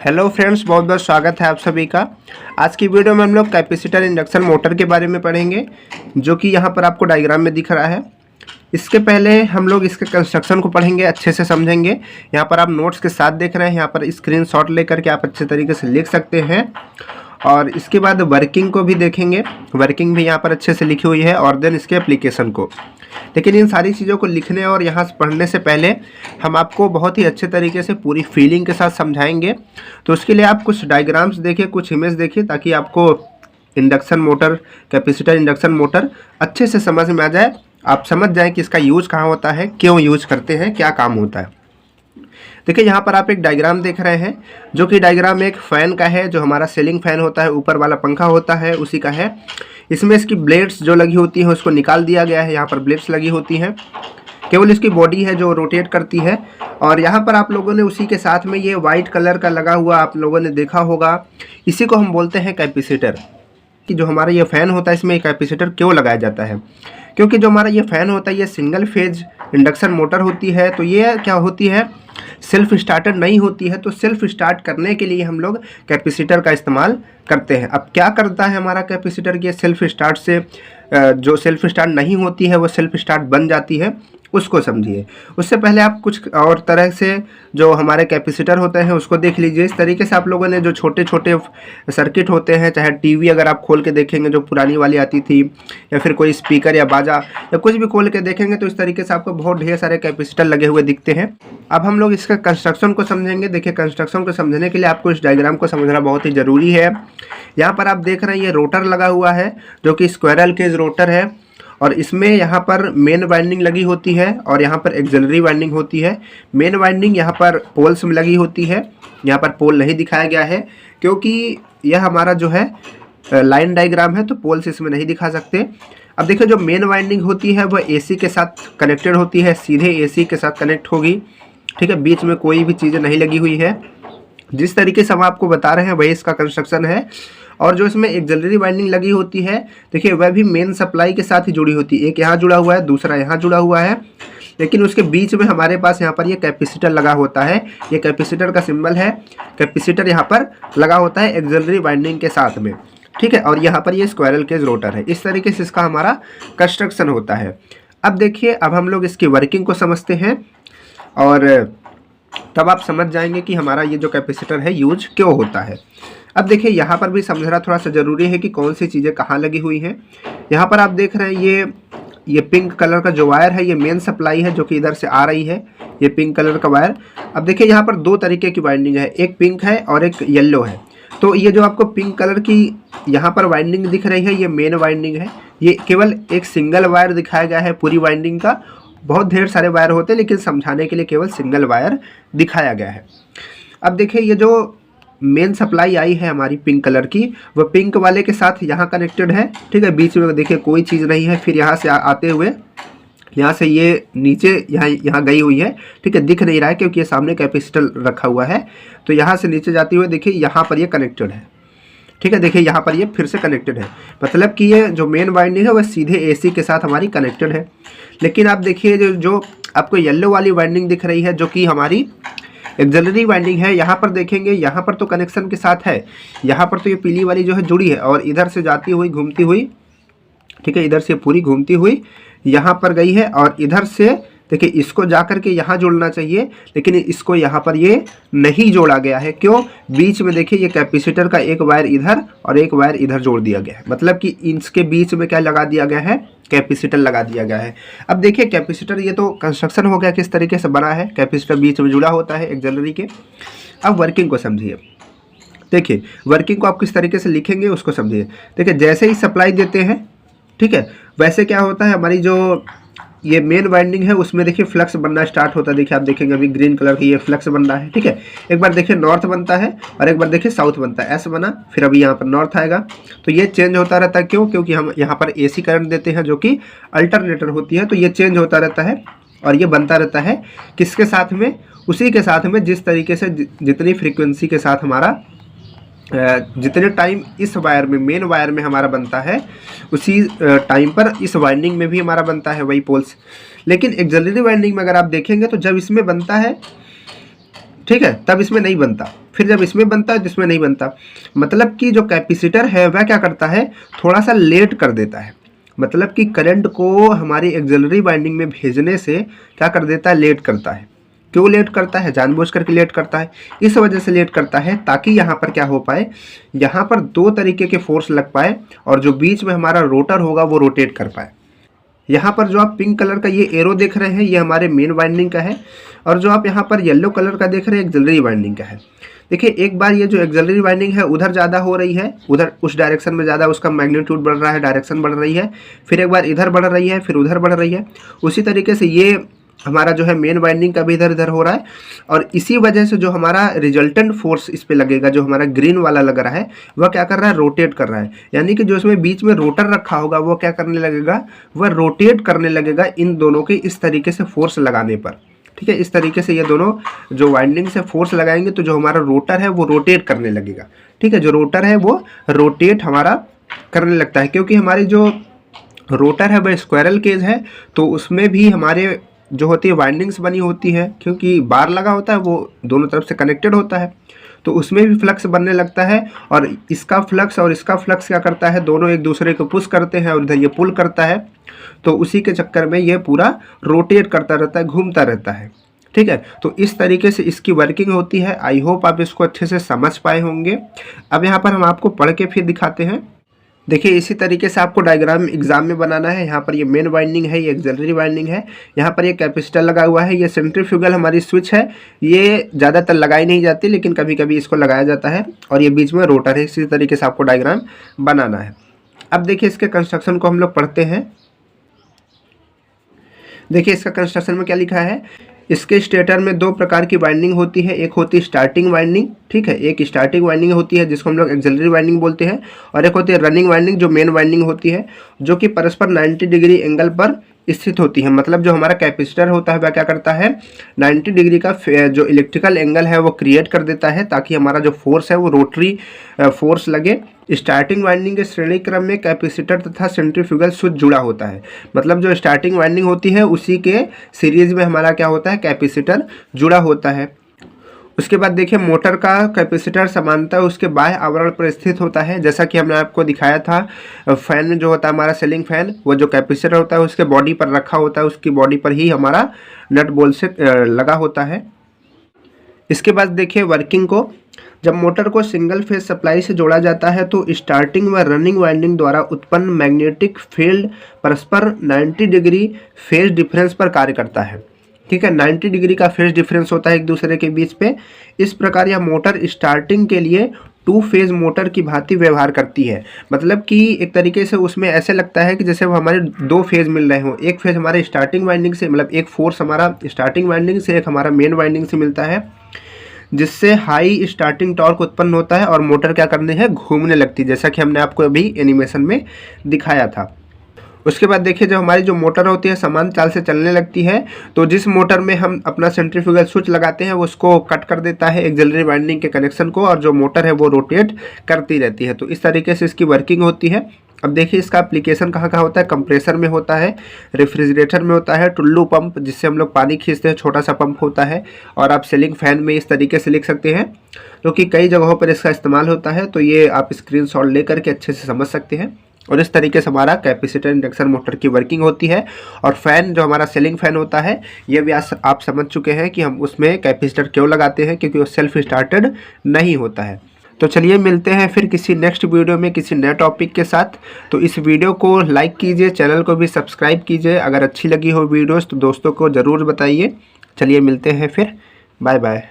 Hello friends, बहुत बहुत स्वागत है आप सभी का। आज की वीडियो में हम लोग कैपेसिटर इंडक्शन मोटर के बारे में पढ़ेंगे, जो कि यहाँ पर आपको डायग्राम में दिख रहा है। इसके पहले हम लोग इसके कंस्ट्रक्शन को पढ़ेंगे, अच्छे से समझेंगे। यहाँ पर आप नोट्स के साथ देख रहे हैं, यहाँ पर स्क्रीनशॉट लेकर के आप अच्छे तरीके से लिख सकते हैं। और इसके बाद वर्किंग को भी देखेंगे, वर्किंग भी यहाँ पर अच्छे से लिखी हुई है, और देन इसके एप्लीकेशन को। लेकिन इन सारी चीज़ों को लिखने और यहाँ से पढ़ने से पहले हम आपको बहुत ही अच्छे तरीके से पूरी फीलिंग के साथ समझाएंगे। तो उसके लिए आप कुछ डायग्राम्स देखिए, कुछ इमेज देखिए, ताकि आपको induction motor, capacitor induction motor अच्छे से समझ में आ जाए। आप समझ जाएं कि इसका यूज कहाँ होता है, क्यों यूज करते हैं, क्या काम होता है। देखिए यहाँ पर आप एक डायग्राम देख रहे हैं, जो कि डायग्राम एक फ़ैन का है, जो हमारा सीलिंग फ़ैन होता है, ऊपर वाला पंखा होता है, उसी का है। इसमें इसकी ब्लेड्स जो लगी होती हैं उसको निकाल दिया गया है। यहाँ पर ब्लेड्स लगी होती हैं, केवल इसकी बॉडी है जो रोटेट करती है। और यहाँ पर आप लोगों ने उसी के साथ में ये वाइट कलर का लगा हुआ आप लोगों ने देखा होगा, इसी को हम बोलते हैं कैपेसिटर। कि जो हमारा ये फ़ैन होता है, इसमें कैपेसिटर क्यों लगाया जाता है? क्योंकि जो हमारा ये फ़ैन होता है, ये सिंगल फेज इंडक्शन मोटर होती है। तो ये क्या होती है, सेल्फ स्टार्टर नहीं होती है। तो सेल्फ स्टार्ट करने के लिए हम लोग कैपेसिटर का इस्तेमाल करते हैं। अब क्या करता है हमारा कैपेसिटर, ये सेल्फ स्टार्ट से जो सेल्फ स्टार्ट नहीं होती है वो सेल्फ स्टार्ट बन जाती है, उसको समझिए। उससे पहले आप कुछ और तरह से जो हमारे कैपेसिटर होते हैं उसको देख लीजिए। इस तरीके से आप लोगों ने जो छोटे छोटे सर्किट होते हैं, चाहे टीवी अगर आप खोल के देखेंगे जो पुरानी वाली आती थी, या फिर कोई स्पीकर या बाजा या कुछ भी खोल के देखेंगे, तो इस तरीके से आपको बहुत ढेर सारे कैपेसिटर लगे हुए दिखते हैं। अब हम लोग इसका कंस्ट्रक्शन को समझेंगे। देखिए, कंस्ट्रक्शन को समझने के लिए आपको इस डायग्राम को समझना बहुत ही ज़रूरी है। यहाँ पर आप देख रहे हैं ये रोटर लगा हुआ है, जो कि स्क्वायरल केज रोटर है। और इसमें यहाँ पर मेन वाइंडिंग लगी होती है, और यहाँ पर एक्सिलरी वाइंडिंग होती है। मेन वाइंडिंग यहाँ पर पोल्स में लगी होती है। यहाँ पर पोल नहीं दिखाया गया है, क्योंकि यह हमारा जो है लाइन डायग्राम है, तो पोल्स इसमें नहीं दिखा सकते। अब देखिए, जो मेन वाइंडिंग होती है वह एसी के साथ कनेक्टेड होती है, सीधे एसी के साथ कनेक्ट होगी। ठीक है, बीच में कोई भी चीज़ें नहीं लगी हुई है। जिस तरीके से हम आपको बता रहे हैं वही इसका कंस्ट्रक्शन है। और जो इसमें एक्सिलरी वाइंडिंग लगी होती है, देखिए वह भी मेन सप्लाई के साथ ही जुड़ी होती है। एक यहाँ जुड़ा हुआ है, दूसरा यहाँ जुड़ा हुआ है, लेकिन उसके बीच में हमारे पास यहाँ पर ये कैपेसिटर लगा होता है। ये कैपेसिटर का सिंबल है, कैपेसिटर यहाँ पर लगा होता है एक्सिलरी वाइंडिंग के साथ में। ठीक है, और यहाँ पर ये स्क्वायरल केज रोटर है। इस तरीके से इसका हमारा कंस्ट्रक्शन होता है। अब देखिए, अब हम लोग इसकी वर्किंग को समझते हैं, और तब आप समझ जाएंगे कि हमारा ये जो कैपेसिटर है यूज क्यों होता है। अब देखिए, यहाँ पर भी समझना थोड़ा सा ज़रूरी है कि कौन सी चीज़ें कहाँ लगी हुई हैं। यहाँ पर आप देख रहे हैं ये पिंक कलर का जो वायर है, ये मेन सप्लाई है, जो कि इधर से आ रही है, ये पिंक कलर का वायर। अब देखिए, यहाँ पर दो तरीके की वाइंडिंग है, एक पिंक है और एक येलो है। तो ये जो आपको पिंक कलर की यहाँ पर वाइंडिंग दिख रही है, ये मेन वाइंडिंग है। ये केवल एक सिंगल वायर दिखाया गया है पूरी वाइंडिंग का। बहुत ढेर सारे वायर होते हैं, लेकिन समझाने के लिए केवल सिंगल वायर दिखाया गया है। अब देखिए, ये जो मेन सप्लाई आई है हमारी पिंक कलर की, वो पिंक वाले के साथ यहाँ कनेक्टेड है। ठीक है, बीच में देखिए कोई चीज़ नहीं है। फिर यहाँ से आते हुए यहाँ से ये नीचे यहाँ गई हुई है। ठीक है, दिख नहीं रहा है क्योंकि ये सामने कैपेसिटर रखा हुआ है। तो यहाँ से नीचे जाते हुए देखिए यहाँ पर ये कनेक्टेड है। ठीक है, देखिए यहाँ पर ये फिर से कनेक्टेड है, मतलब कि ये जो मेन वाइंडिंग है वह सीधे एसी के साथ हमारी कनेक्टेड है। लेकिन आप देखिए, जो आपको येलो वाली वाइंडिंग दिख रही है, जो कि हमारी एक्सिलरी वाइंडिंग है, यहाँ पर देखेंगे, यहाँ पर तो कनेक्शन के साथ है। यहाँ पर तो ये पीली वाली जो है जुड़ी है, और इधर से जाती हुई घूमती हुई, ठीक है, इधर से पूरी घूमती हुई यहाँ पर गई है। और इधर से देखिए इसको जाकर के यहाँ जोड़ना चाहिए, लेकिन इसको यहाँ पर ये नहीं जोड़ा गया है। क्यों? बीच में देखिए ये कैपेसिटर का एक वायर इधर और एक वायर इधर जोड़ दिया गया है, मतलब कि इसके बीच में क्या लगा दिया गया है, कैपेसिटर लगा दिया गया है। अब देखिए, कैपेसिटर ये तो कंस्ट्रक्शन हो गया, किस तरीके से बना है, कैपेसिटर बीच में जुड़ा होता है एक्सिलरी के। अब वर्किंग को समझिए। देखिए, वर्किंग को आप किस तरीके से लिखेंगे उसको समझिए। देखिए, जैसे ही सप्लाई देते हैं, ठीक है, वैसे क्या होता है, हमारी जो ये मेन वाइंडिंग है उसमें देखिए फ्लक्स बनना स्टार्ट होता है। देखिए आप देखेंगे अभी ग्रीन कलर की ये फ्लक्स बन रहा है। ठीक है, एक बार देखिए नॉर्थ बनता है और एक बार देखिए साउथ बनता है। ऐसा बना, फिर अभी यहाँ पर नॉर्थ आएगा। तो ये चेंज होता रहता है। क्यों? क्योंकि हम यहाँ पर एसी करंट देते हैं, जो कि अल्टरनेटर होती है। तो ये चेंज होता रहता है और ये बनता रहता है किसके साथ में, उसी के साथ में जिस तरीके से जितनी फ्रीक्वेंसी के साथ हमारा जितने टाइम इस वायर में, मेन वायर में हमारा बनता है, उसी टाइम पर इस वाइंडिंग में भी हमारा बनता है वही पोल्स। लेकिन एक्सिलरी वाइंडिंग में अगर आप देखेंगे तो जब इसमें बनता है ठीक है, तब इसमें नहीं बनता। फिर जब इसमें बनता है तो इसमें नहीं बनता। मतलब कि जो कैपेसिटर है वह क्या करता है, थोड़ा सा लेट कर देता है। मतलब कि करंट को हमारी एक्सिलरी वाइंडिंग में भेजने से क्या कर देता है, लेट करता है। क्यों लेट करता है, जानबूझ करके लेट करता है। इस वजह से लेट करता है ताकि यहाँ पर क्या हो पाए, यहाँ पर दो तरीके के फोर्स लग पाए और जो बीच में हमारा रोटर होगा वो रोटेट कर पाए। यहाँ पर जो आप पिंक कलर का ये एरो देख रहे हैं ये हमारे मेन वाइंडिंग का है, और जो आप यहाँ पर येलो कलर का देख रहे हैं एक्सिलरी वाइंडिंग का है। देखिए एक बार ये जो एक्सिलरी वाइंडिंग है उधर ज़्यादा हो रही है, उधर उस डायरेक्शन में ज़्यादा उसका मैग्नीट्यूड बढ़ रहा है, डायरेक्शन बढ़ रही है, फिर एक बार इधर बढ़ रही है, फिर उधर बढ़ रही है। उसी तरीके से ये हमारा जो है मेन वाइंडिंग का भी इधर इधर हो रहा है, और इसी वजह से जो हमारा रिजल्टेंट फोर्स इस पे लगेगा, जो हमारा ग्रीन वाला लग रहा है, वह क्या कर रहा है, रोटेट कर रहा है। यानी कि जो इसमें बीच में रोटर रखा होगा वो क्या करने लगेगा, वह रोटेट करने लगेगा इन दोनों के इस तरीके से फोर्स लगाने पर। ठीक है, इस तरीके से ये दोनों जो वाइंडिंग से फोर्स लगाएंगे तो जो हमारा रोटर है वो रोटेट करने लगेगा। ठीक है, जो रोटर है वो रोटेट हमारा करने लगता है, क्योंकि हमारी जो रोटर है वह स्क्वायरल केज है, तो उसमें भी हमारे जो होती है वाइंडिंग्स बनी होती है, क्योंकि बार लगा होता है वो दोनों तरफ से कनेक्टेड होता है, तो उसमें भी फ्लक्स बनने लगता है। और इसका फ्लक्स और इसका फ्लक्स क्या करता है, दोनों एक दूसरे को पुश करते हैं और इधर ये पुल करता है, तो उसी के चक्कर में ये पूरा रोटेट करता रहता है, घूमता रहता है। ठीक है, तो इस तरीके से इसकी वर्किंग होती है। आई होप आप इसको अच्छे से समझ पाए होंगे। अब यहाँ पर हम आपको पढ़ के फिर दिखाते हैं। देखिए इसी तरीके से आपको डायग्राम एग्जाम में बनाना है। यहाँ पर ये मेन वाइंडिंग है, ये एक्सिलरी वाइंडिंग है, यहाँ पर ये कैपेसिटर लगा हुआ है, ये सेंट्रीफ्यूगल हमारी स्विच है, ये ज़्यादातर लगाई नहीं जाती लेकिन कभी कभी इसको लगाया जाता है, और ये बीच में रोटर है। इसी तरीके से आपको डायग्राम बनाना है। अब देखिए इसके कंस्ट्रक्शन को हम लोग पढ़ते हैं। देखिए इसका कंस्ट्रक्शन में क्या लिखा है, इसके स्टेटर में दो प्रकार की वाइंडिंग होती है। एक होती है स्टार्टिंग वाइंडिंग, ठीक है, एक स्टार्टिंग वाइंडिंग होती है जिसको हम लोग एक्सिलरी वाइंडिंग बोलते हैं, और एक होती है रनिंग वाइंडिंग जो मेन वाइंडिंग होती है, जो कि परस्पर 90 डिग्री एंगल पर स्थित होती है। मतलब जो हमारा कैपेसिटर होता है वह क्या करता है, 90 डिग्री का जो इलेक्ट्रिकल एंगल है वो क्रिएट कर देता है, ताकि हमारा जो फोर्स है वो रोटरी फोर्स लगे। स्टार्टिंग वाइंडिंग के श्रेणी क्रम में कैपेसिटर तथा सेंट्रीफ्यूगल स्विच जुड़ा होता है। मतलब जो स्टार्टिंग वाइंडिंग होती है उसी के सीरीज में हमारा क्या होता है, कैपेसिटर जुड़ा होता है। उसके बाद देखिए मोटर का कैपेसिटर समांतर उसके बाह्य आवरण पर स्थित होता है। जैसा कि हमने आपको दिखाया था, फैन में जो होता है हमारा सीलिंग फैन, वो जो कैपेसिटर होता है उसके बॉडी पर रखा होता है, उसकी बॉडी पर ही हमारा नट बोल्ट से लगा होता है। इसके बाद देखिए वर्किंग को, जब मोटर को सिंगल फेज सप्लाई से जोड़ा जाता है तो स्टार्टिंग व रनिंग वाइंडिंग द्वारा उत्पन्न मैग्नेटिक फील्ड परस्पर 90 डिग्री फेज डिफरेंस पर कार्य करता है। ठीक है, 90 डिग्री का फेज डिफरेंस होता है एक दूसरे के बीच पे। इस प्रकार यह मोटर स्टार्टिंग के लिए 2 फेज मोटर की भांति व्यवहार करती है। मतलब कि एक तरीके से उसमें ऐसे लगता है कि जैसे वो हमारे 2 फेज मिल रहे हों। एक फेज हमारे स्टार्टिंग वाइंडिंग से, मतलब एक फोर्स हमारा स्टार्टिंग वाइंडिंग से, एक हमारा मेन वाइंडिंग से मिलता है, जिससे हाई स्टार्टिंग टॉर्क उत्पन्न होता है और मोटर क्या करने है, घूमने लगती है, जैसा कि हमने आपको अभी एनिमेशन में दिखाया था। उसके बाद देखिए जब हमारी जो मोटर होती है समान चाल से चलने लगती है, तो जिस मोटर में हम अपना सेंट्रीफ्यूगल स्विच लगाते हैं वो उसको कट कर देता है एक्सिलरी वाइंडिंग के कनेक्शन को, और जो मोटर है वो रोटेट करती रहती है। तो इस तरीके से इसकी वर्किंग होती है। अब देखिए इसका एप्लीकेशन कहाँ कहाँ होता है, कंप्रेसर में होता है, रेफ्रिजरेटर में होता है, टुल्लू पंप जिससे हम लोग पानी खींचते हैं, छोटा सा पंप होता है, और आप सीलिंग फैन में इस तरीके से लिख सकते हैं, क्योंकि कई जगहों पर इसका इस्तेमाल होता है। तो ये आप स्क्रीनशॉट लेकर के अच्छे से समझ सकते हैं। और इस तरीके से हमारा कैपेसिटर इंडक्शन मोटर की वर्किंग होती है। और फैन जो हमारा सीलिंग फैन होता है, ये भी आप समझ चुके हैं कि हम उसमें कैपेसिटर क्यों लगाते हैं, क्योंकि वो सेल्फ स्टार्टेड नहीं होता है। तो चलिए मिलते हैं फिर किसी नेक्स्ट वीडियो में किसी नए टॉपिक के साथ। तो इस वीडियो को लाइक कीजिए, चैनल को भी सब्सक्राइब कीजिए। अगर अच्छी लगी हो वीडियोस तो दोस्तों को ज़रूर बताइए। चलिए मिलते हैं फिर, बाय बाय।